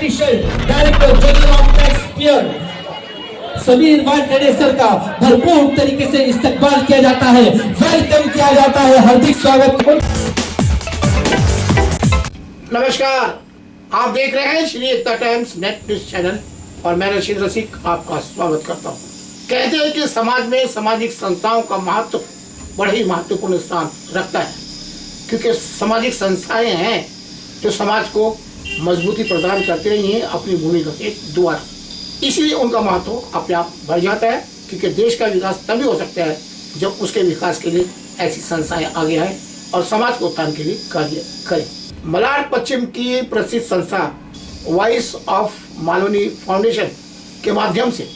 Technician director general of tax payer Sameer Wankhede sir का भरपूर तरीके से इस्तकबाल किया जाता है, वेलकम किया जाता है, हार्दिक स्वागत। नमस्कार, आप देख रहे हैं श्री एकता टाइम्स नेट न्यूज चैनल और मैं रशीद रसिक आपका स्वागत करता हूं। कहते हैं कि समाज में सामाजिक संस्थाओं का महत्व बड़ा ही महत्वपूर्ण स्थान रखता है, क्योंकि सामाजिक संस्थाएं हैं जो समाज को मजबूती प्रदान करते रही हैं अपनी भूमिका के द्वारा। इसलिए उनका महत्व अपने आप बढ़ जाता है, क्योंकि देश का विकास तभी हो सकता है जब उसके विकास के लिए ऐसी संस्थाएं आगे आए और समाज को उत्थान के लिए कार्य करें। मलाड पश्चिम की प्रसिद्ध संस्था वॉइस ऑफ मालोनी फाउंडेशन के माध्यम से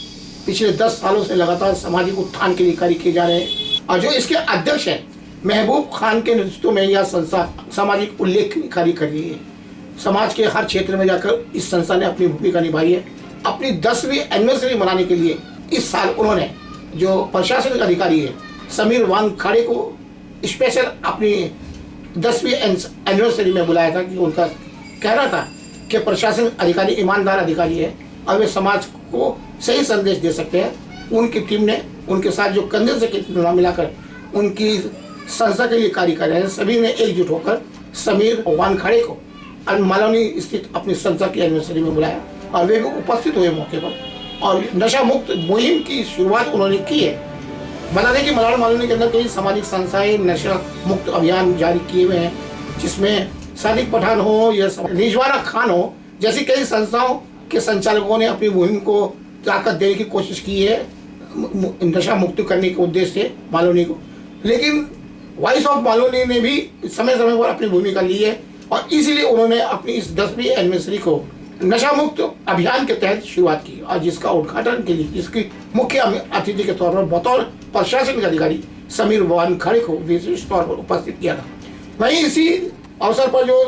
पिछले 10 सालों से लगातार सामाजिक उत्थान के लिए कार्य किए जा रहे हैं और जो इसके अध्यक्ष हैं महबूब खान के नेतृत्व में यह संस्था सामाजिक उल्लेखनीय कार्य कर रही है। समाज के हर क्षेत्र में जाकर इस संस्था ने अपनी भूमिका निभाई है। अपनी 10वीं एनिवर्सरी मनाने के लिए इस साल उन्होंने जो प्रशासनिक अधिकारी है समीर वानखेड़े को स्पेशल अपनी 10वीं एनिवर्सरी में बुलाया था, कि उनका कहना था कि प्रशासनिक अधिकारी ईमानदार अधिकारी है और वे समाज को सही संदेश दे सकते हैं। उनकी टीम ने उनके साथ जो कंधे से कंधा मिलाकर उनकी संस्था के लिए कार्य कर रहे हैं, सभी ने एकजुट होकर समीर वानखेड़े को मालोनी स्थित अपनी संस्था की एनिवर्सरी में बुलाया और वे भी उपस्थित हुए मौके पर और नशा मुक्त मुहिम की शुरुआत उन्होंने की है। बता दें कि मलाड मालोनी के अंदर कई सामाजिक संस्थाएं नशा मुक्त अभियान जारी किए हुए हैं, जिसमें सादिक पठान हो या रिजवाना खान हो जैसी कई संस्थाओं के संचालकों ने अपनी मुहिम को ताकत देने की कोशिश की है नशा मुक्त करने के उद्देश्य से मालोनी को। लेकिन वॉइस ऑफ मालोनी ने भी समय समय पर अपनी भूमिका ली है और इसलिए उन्होंने अपनी इस 10वीं एनिवर्सरी को नशा मुक्त अभियान के तहत शुरुआत की और जिसका उद्घाटन के लिए इसकी मुख्य अतिथि के तौर पर बतौर प्रशासनिक अधिकारी समीर वानखेड़े को विशेष तौर पर उपस्थित किया था। वहीं इसी अवसर पर जो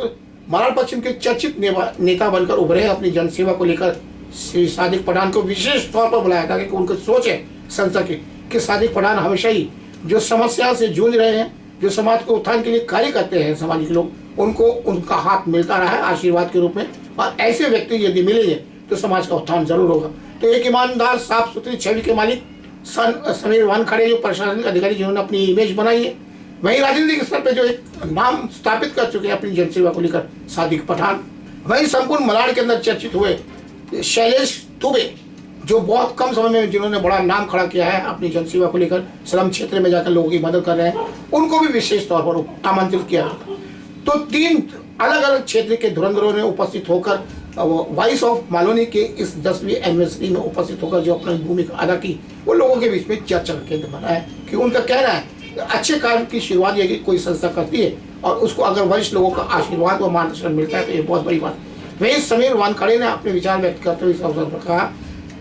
मलाड पश्चिम के चर्चित नेता बनकर उभरे हैं अपनी जनसेवा को लेकर श्री सादिक पठान को विशेष तौर पर बुलाया था, कि उनकी सोच है संस्था की कि सादिक पठान हमेशा ही जो समस्या से जूझ रहे हैं, जो समाज को उत्थान के लिए कार्य करते हैं सामाजिक लोग, उनको उनका हाथ मिलता रहा है आशीर्वाद के रूप में और ऐसे व्यक्ति यदि मिलेंगे तो समाज का उत्थान जरूर होगा। तो एक ईमानदार साफ सुथरी छवि के मालिक समीर वानखेड़े जो प्रशासनिक अधिकारी जिन्होंने अपनी इमेज बनाई है, वहीं राजनीतिक स्तर पर जो एक नाम स्थापित कर चुके हैं अपनी जनसेवा को लेकर सादिक पठान, वहीं संपूर्ण मलाड के अंदर चर्चित हुए शैलेश दुबे जो बहुत कम समय में जिन्होंने बड़ा नाम खड़ा किया है अपनी जनसेवा को लेकर, स्लम क्षेत्र में जाकर लोगों की मदद कर रहे हैं, उनको भी विशेष तौर पर आमंत्रित किया। तो 3 अलग अलग क्षेत्र के धुरंधरों ने उपस्थित होकर वॉइस ऑफ मालोनी के इस 10वीं एनिवर्सरी में उपस्थित होकर जो अपनी भूमिका अदा की, वो लोगों के बीच में चर्चा का केंद्र बना है। कि उनका कहना है अच्छे कार्य की शुरुआत यदि कोई संस्था करती है और उसको अगर वरिष्ठ लोगों का आशीर्वाद व मार्गदर्शन मिलता है तो ये बहुत बड़ी बात है। वहीं समीर वानखेड़े ने अपने विचार व्यक्त करते हुए इस अवसर पर कहा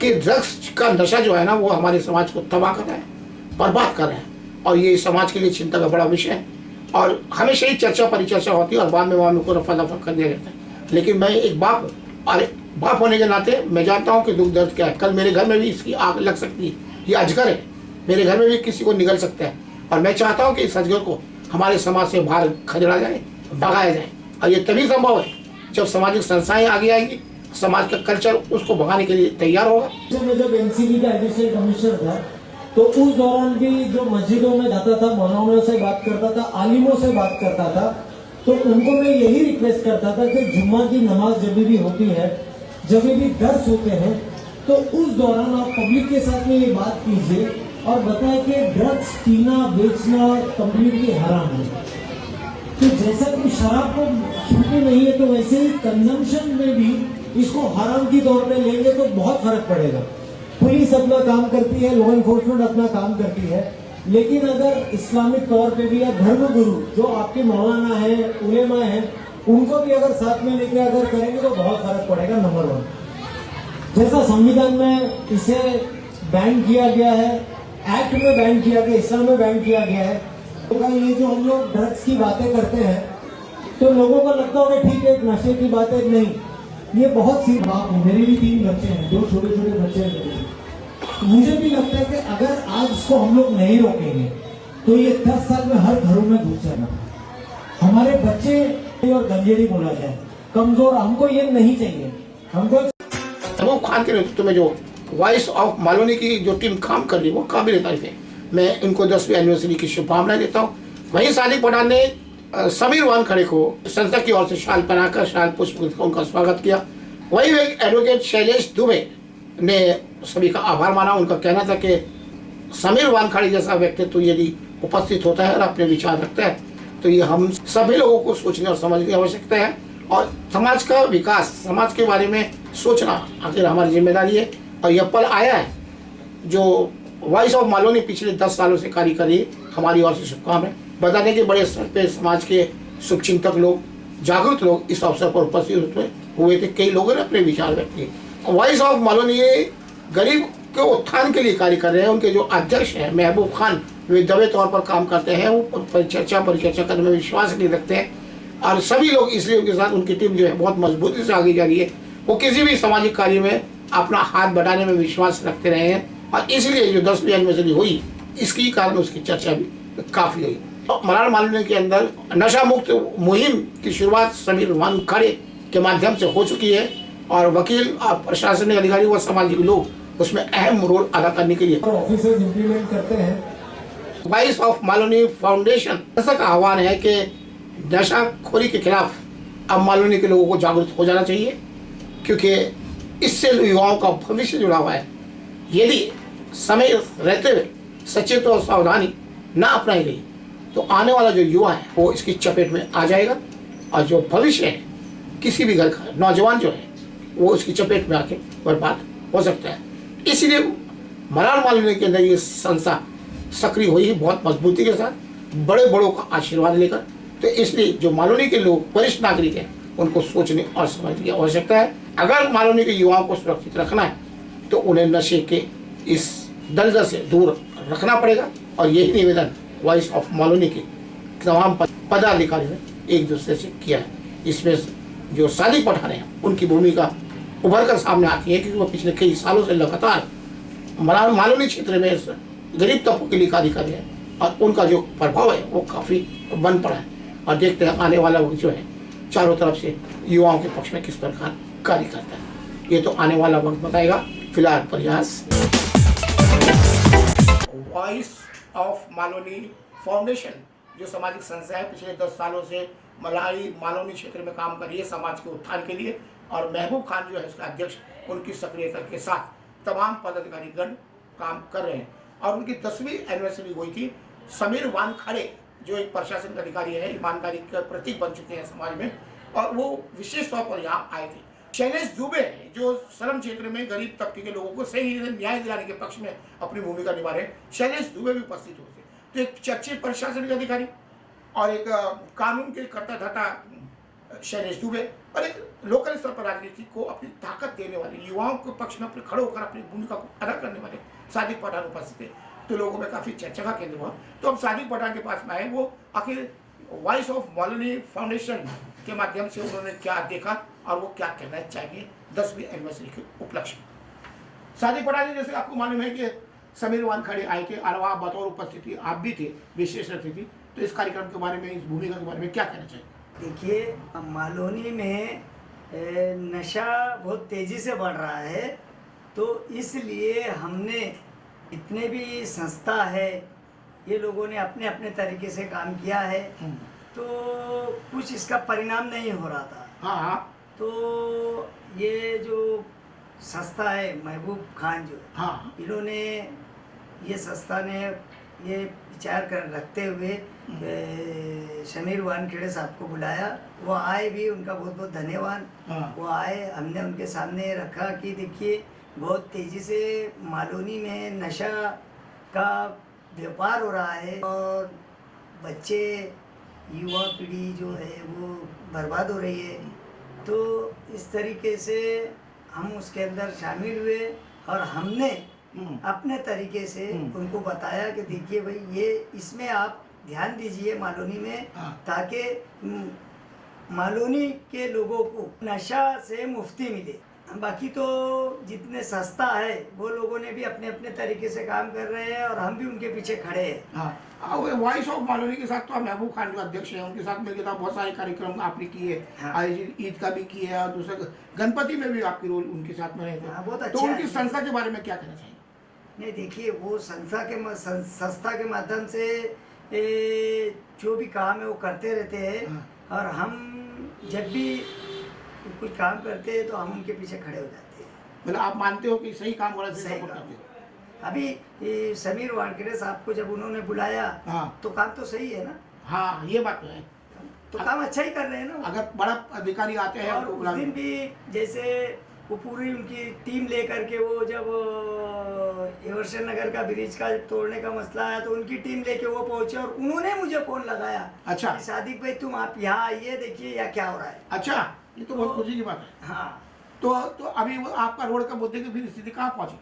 कि ड्रग्स का नशा जो है ना, वो हमारे समाज को तबाह कर रहा है, बर्बाद कर रहा है और ये समाज के लिए चिंता का बड़ा विषय है और हमेशा ही चर्चा परिचर्चा होती है और बाद में मामलों को रफा दफा कर दिया जाता है। लेकिन मैं एक बाप हूँ और बाप होने के नाते मैं जानता हूँ कि दुख दर्द क्या है। कल मेरे घर में भी इसकी आग लग सकती है, ये अजगर है, मेरे घर में भी किसी को निगल सकता है और मैं चाहता हूँ कि इस अजगर को हमारे समाज से बाहर खदेड़ा जाए, भगाया जाए और ये तभी संभव है जब सामाजिक संस्थाएं आगे आएंगी, समाज का कल्चर उसको भगाने के लिए तैयार होगा। जब एनसीबी का एडिशनल कमिश्नर था तो उस दौरान भी जो मस्जिदों में जाता था, मौलानों से बात करता था, आलिमों से बात करता था, तो उनको मैं यही रिक्वेस्ट करता था कि जुम्मा की नमाज जब भी होती है, जब भी दर्स होते हैं, तो उस दौरान आप पब्लिक के साथ में ये बात कीजिए और बताएं कि ड्रग्स पीना बेचना कम्प्लीटली हराम है। तो जैसा कि शराब को छूटी नहीं है तो वैसे ही कंजम्पशन में भी इसको हराम की तौर पे लेंगे तो बहुत फर्क पड़ेगा। पुलिस अपना काम करती है, लॉ एनफोर्समेंट अपना काम करती है, लेकिन अगर इस्लामिक तौर पे भी या धर्म गुरु जो आपके मौलाना है, उलेमा है, उनको भी अगर साथ में लेके अगर करेंगे तो बहुत फर्क पड़ेगा। नंबर 1, जैसा संविधान में इसे बैन किया गया है, एक्ट में बैन किया गया, इस्लाम में बैन किया गया है, तो ये जो हम लोग ड्रग्स की बातें करते हैं तो लोगों को लगता होगा ठीक है नशे की बातें, नहीं, ये बहुत सी बात है। मेरे भी 3 बच्चे हैं, 2 छोटे छोटे बच्चे हैं। मुझे भी लगता है कि अगर आज इसको हम लोग नहीं रोकेंगे तो ये 10 साल में हर घरों में घुस जाएगा। हमारे बच्चे और गंजेड़ी बोला जाए कमजोर, हमको ये नहीं चाहिए। हमको महबूब खान के नेतृत्व में जो वॉइस ऑफ मालोनी की जो टीम काम कर रही है वो काबिल तारीफ है। मैं इनको 10वीं एनिवर्सरी की शुभकामनाएं देता हूँ। वहीं सादिक पठान ने समीर वानखड़े को संस्था की ओर से शाल पहनाकर शाल पुष्प देकर उनका स्वागत किया। वहीं एडवोकेट शैलेश दुबे ने सभी का आभार माना। उनका कहना था कि समीर वानखड़े जैसा व्यक्तित्व यदि उपस्थित होता है और अपने विचार रखता है तो ये हम सभी लोगों को सोचने और समझने की आवश्यकता है और समाज का विकास, समाज के बारे में सोचना आखिर हमारी जिम्मेदारी है। और यह पल आया है जो वॉइस ऑफ मालोनी पिछले 10 सालों से कार्य कर रही है। हमारी ओर से शुभकामनाएं। बता दें कि बड़े स्तर पर समाज के शुभचिंतक लोग, जागरूक लोग इस अवसर पर उपस्थित हुए थे। कई लोगों ने अपने विचार व्यक्त किए। वॉइस ऑफ मालोनी गरीब के उत्थान के लिए कार्य कर रहे हैं। उनके जो अध्यक्ष हैं महबूब खान, वे दबे तौर पर काम करते हैं। वो परिचर्चा करने में विश्वास नहीं रखते हैं और सभी लोग इसलिए उनके साथ उनकी टीम जो है बहुत मजबूती से आगे जा रही है। वो किसी भी सामाजिक कार्य में अपना हाथ बढ़ाने में विश्वास रखते रहे हैं और इसलिए जो 10वीं एनिवर्सरी हुई इसकी कारण उसकी चर्चा भी काफ़ी हुई। तो मलाड मालवीय के अंदर नशा मुक्त मुहिम की शुरुआत समीर वानखड़े के माध्यम से हो चुकी है और वकील, प्रशासनिक अधिकारी व सामाजिक लोग उसमें अहम रोल अदा करने के लिए ऑफिसर्स इम्प्लीमेंट करते हैं। वॉइस ऑफ मालोनी फाउंडेशन ऐसा का आह्वान है कि नशाखोरी के खिलाफ अब मालोनी के लोगों को जागरूक हो जाना चाहिए क्योंकि इससे युवाओं का भविष्य जुड़ा हुआ है। यदि समय रहते हुए सचेत और सावधानी ना अपनाई गई तो आने वाला जो युवा है वो इसकी चपेट में आ जाएगा और जो भविष्य है किसी भी घर का नौजवान जो है वो उसकी चपेट में आके बर्बाद हो सकता है। इसलिए मलाड मालवीय के अंदर ये संस्था सक्रिय हुई है बहुत मजबूती के साथ, बड़े बड़ों का आशीर्वाद लेकर। तो इसलिए जो मालोनी के लोग, वरिष्ठ नागरिक हैं, उनको सोचने और समझने की आवश्यकता है। अगर मालोनी के युवाओं को सुरक्षित रखना है तो उन्हें नशे के इस दलदल से दूर रखना पड़ेगा और यही निवेदन वॉइस ऑफ मालोनी के तमाम पदाधिकारियों ने एक दूसरे से किया है। इसमें जो सादिक पठान हैं उनकी भूमिका उभर कर सामने आती है क्योंकि वो पिछले कई सालों से लगातार मालोनी क्षेत्र में गरीब तबकों के लिए कार्य कर रहे हैं और उनका जो प्रभाव है वो काफ़ी बन पड़ा है। और देखते हैं आने वाला वक्त जो है चारों तरफ से युवाओं के पक्ष में किस प्रकार कार्य करता है, ये तो आने वाला वक्त बताएगा। फिलहाल प्रयास वॉइस ऑफ मालोनी फाउंडेशन जो सामाजिक संस्था है पिछले 10 सालों से मालोनी क्षेत्र में काम कर रही है समाज के उत्थान के लिए और महबूब खान जो है उसका अध्यक्ष, उनकी सक्रियता के साथ तमाम पदाधिकारीगण काम कर रहे हैं। और उनकी 10वीं एनिवर्सरी हुई थी। समीर वानखड़े जो एक प्रशासनिक अधिकारी है, ईमानदारी का प्रतीक बन चुके हैं समाज में और वो विशेष तौर पर यहाँ आए थे। शैलेश दुबे जो श्रम क्षेत्र में गरीब तबके के लोगों को सही न्याय दिलाने के पक्ष में अपनी भूमिका निभा रहे हैं, शैलेश दुबे भी उपस्थित हुए थे। तो एक चर्चित प्रशासनिक अधिकारी और एक कानून के कर्ता धर्ता शैलेश दुबे और एक लोकल स्तर पर राजनीति को अपनी ताकत देने वाले, युवाओं के पक्ष में अपने खड़े होकर अपनी भूमिका को अदा करने वाले सादिक पठान उपस्थित थे। तो लोगों में काफ़ी चर्चा का केंद्र हुआ। तो हम सादिक पठान के पास में आए, वो आखिर वॉइस ऑफ मालोनी फाउंडेशन के माध्यम से उन्होंने क्या देखा और वो क्या कहना चाहिए 10वीं एनिवर्सरी के उपलक्ष्य में। सादिक पठान जी, जैसे आपको मालूम है कि समीर वानखड़े आए थे और वहाँ बतौर उपस्थिति आप भी थे, विशेष अतिथि, तो इस कार्यक्रम के बारे में, इस भूमिका के बारे में क्या कहना चाहिए? देखिए, मालोनी में नशा बहुत तेज़ी से बढ़ रहा है, तो इसलिए हमने इतने भी संस्था है ये लोगों ने अपने अपने तरीके से काम किया है, तो कुछ इसका परिणाम नहीं हो रहा था। हाँ। तो ये जो संस्था है महबूब खान जो, हाँ, इन्होंने ये संस्था ने ये विचार कर रखते हुए समीर वानखेड़े साहब को बुलाया। वो आए भी, उनका बहुत बहुत धन्यवाद। हाँ। वो आए, हमने उनके सामने रखा कि देखिए बहुत तेज़ी से मालोनी में नशा का व्यापार हो रहा है और बच्चे, युवा पीढ़ी जो है वो बर्बाद हो रही है। तो इस तरीके से हम उसके अंदर शामिल हुए और हमने अपने तरीके से उनको बताया कि देखिए भाई, ये इसमें आप ध्यान दीजिए मालोनी में, ताकि मालोनी के लोगों को नशा से मुक्ति मिले। बाकी तो जितने सस्ता है वो लोगों ने भी अपने अपने तरीके से काम कर रहे हैं और हम भी उनके पीछे खड़े हैं। हाँ, वॉइस ऑफ मालोनी के साथ तो महबूब खान जो अध्यक्ष हैं उनके साथ मिलकर बहुत सारे कार्यक्रम आपने किए। हाँ। आज ईद का भी किया और दूसरा गणपति में भी आपकी रोल उनके साथ में रहे थे। हाँ, बहुत तो अच्छा उनकी है। संस्था के बारे में क्या कहना चाहिए? नहीं देखिए, वो संस्था के माध्यम से जो भी काम है वो करते रहते हैं। हाँ। और हम जब भी कुछ काम करते हैं तो हम उनके पीछे खड़े हो जाते हैं। मतलब आप मानते हो कि सही काम वाला से सही सपोर्ट काम। करते हो? अभी ये समीर वानखेड़े साहब को जब उन्होंने बुलाया हाँ। तो काम तो सही है ना, हाँ, ये बात तो है। तो काम अच्छा ही कर रहे हैं ना। अगर बड़ा अधिकारी आते हैं और उनको उस बुला दिन भी जैसे वो पूरी उनकी टीम लेकर के वो जब एवर्सन नगर का ब्रिज का तोड़ने का मसला आया तो उनकी टीम लेके वो पहुंचे और उन्होंने मुझे फोन लगाया। अच्छा। कि सादिक भाई तुम आप यहाँ आइए, देखिए यहाँ क्या हो रहा है। अच्छा, ये तो बहुत खुशी की बात है। हाँ, तो अभी वो आपका रोड का मुद्दे की फिर स्थिति कहाँ पहुंची?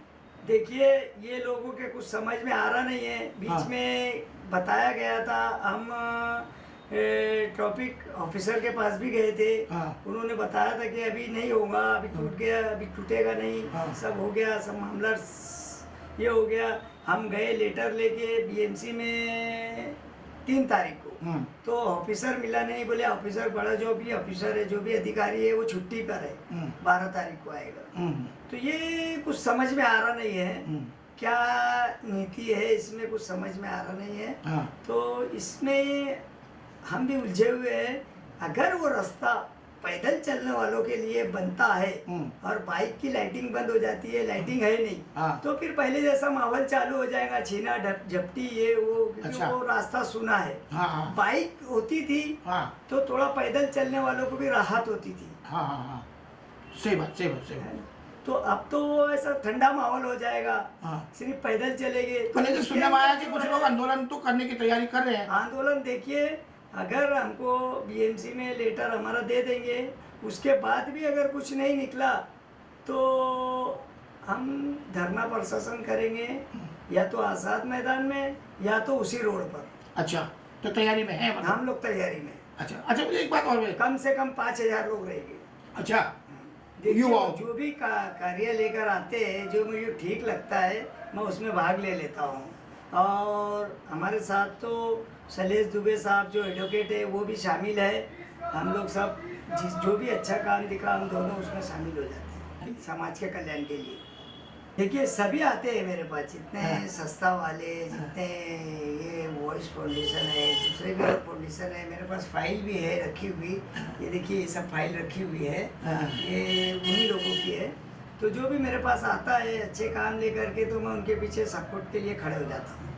देखिए ये लोगों के कुछ समझ में आ रहा नहीं है। बीच हाँ। में बताया गया था, हम ट्रैफिक ऑफिसर के पास भी गए थे। हाँ। उन्होंने बताया था कि अभी नहीं होगा, अभी टूट गया, अभी टूटेगा नहीं। हाँ। सब हो गया, सब मामला ये हो गया। हम गए लेटर लेके बीएमसी में 3 तारीख को, तो ऑफिसर मिला नहीं। बोले ऑफिसर बड़ा जो भी ऑफिसर है, जो भी अधिकारी है वो छुट्टी पर है, 12 तारीख को आएगा। तो ये कुछ समझ में आ रहा नहीं है, क्या नीति है इसमें कुछ समझ में आ रहा नहीं है। हाँ। तो इसमें हम भी उलझे हुए हैं। अगर वो रास्ता पैदल चलने वालों के लिए बनता है और बाइक की लाइटिंग बंद हो जाती है, लाइटिंग है नहीं, हाँ। तो फिर पहले जैसा माहौल चालू हो जाएगा, छीना झपटी ये वो, क्योंकि अच्छा। वो रास्ता सुना है। हाँ, हाँ। बाइक होती थी हाँ। तो थोड़ा पैदल चलने वालों को भी राहत होती थी। हाँ, हाँ, हाँ, सही बात, सही बात, सही है बात। ना? तो अब तो वो ऐसा ठंडा माहौल हो जाएगा, हाँ। सिर्फ पैदल चलेंगे। लेकिन सुनने में आया कि कुछ लोग आंदोलन तो करने की तैयारी कर रहे हैं। आंदोलन देखिए, अगर हमको बीएमसी में लेटर हमारा दे देंगे, उसके बाद भी अगर कुछ नहीं निकला तो हम धरना प्रदर्शन करेंगे, या तो आज़ाद मैदान में या तो उसी रोड पर। अच्छा, तो तैयारी में है मतलब? हम लोग तैयारी में। अच्छा अच्छा, मुझे एक बात और है। कम से कम 5000 लोग रहेंगे। अच्छा, देखिए, युवाओं जो भी कार्य लेकर आते हैं, जो मुझे ठीक लगता है मैं उसमें भाग ले लेता हूँ। और हमारे साथ तो शैलेश दुबे साहब जो एडवोकेट है वो भी शामिल है। हम लोग सब जो भी अच्छा काम दिखा हम दोनों उसमें शामिल हो जाते हैं समाज के कल्याण के लिए। देखिए सभी आते हैं मेरे पास, जितने संस्था वाले, जितने ये वॉइस फाउंडेशन है, दूसरे भी और फाउंडेशन है, मेरे पास फाइल भी है रखी हुई। ये देखिए ये सब फाइल रखी हुई है, ये उन्हीं लोगों की है। तो जो भी मेरे पास आता है अच्छे काम लेकर के, तो मैं उनके पीछे सपोर्ट के लिए खड़े हो जाता हूँ।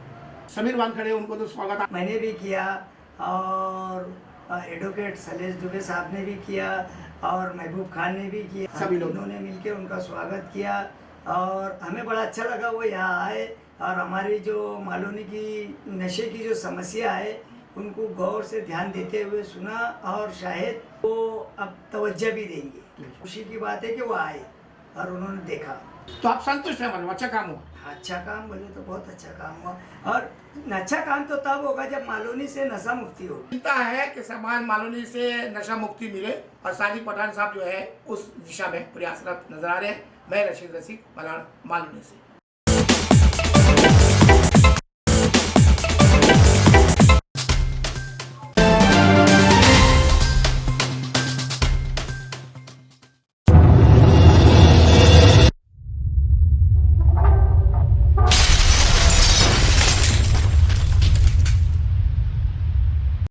समीर वानखेड़े, उनको तो स्वागत मैंने भी किया और एडवोकेट शैलेश दुबे साहब ने भी किया और महबूब खान ने भी किया। सभी लोग उन्होंने मिलकर उनका स्वागत किया और हमें बड़ा अच्छा लगा वो यहाँ आए और हमारी जो मालोनी की नशे की जो समस्या है उनको गौर से ध्यान देते हुए सुना और शायद वो अब तवज्जो भी देंगे। खुशी की बात है कि वो आए और उन्होंने देखा। तो आप संतुष्ट हैं, मतलब अच्छा काम हुआ? अच्छा काम बोले तो बहुत अच्छा काम हुआ, और अच्छा काम तो तब होगा जब मालोनी से नशा मुक्ति होगी। चिंता है कि समाज मालोनी से नशा मुक्ति मिले और सादिक पठान साहब जो है उस दिशा में प्रयासरत नजर आ रहे हैं। मैं रशीद रसीक, मालोनी से।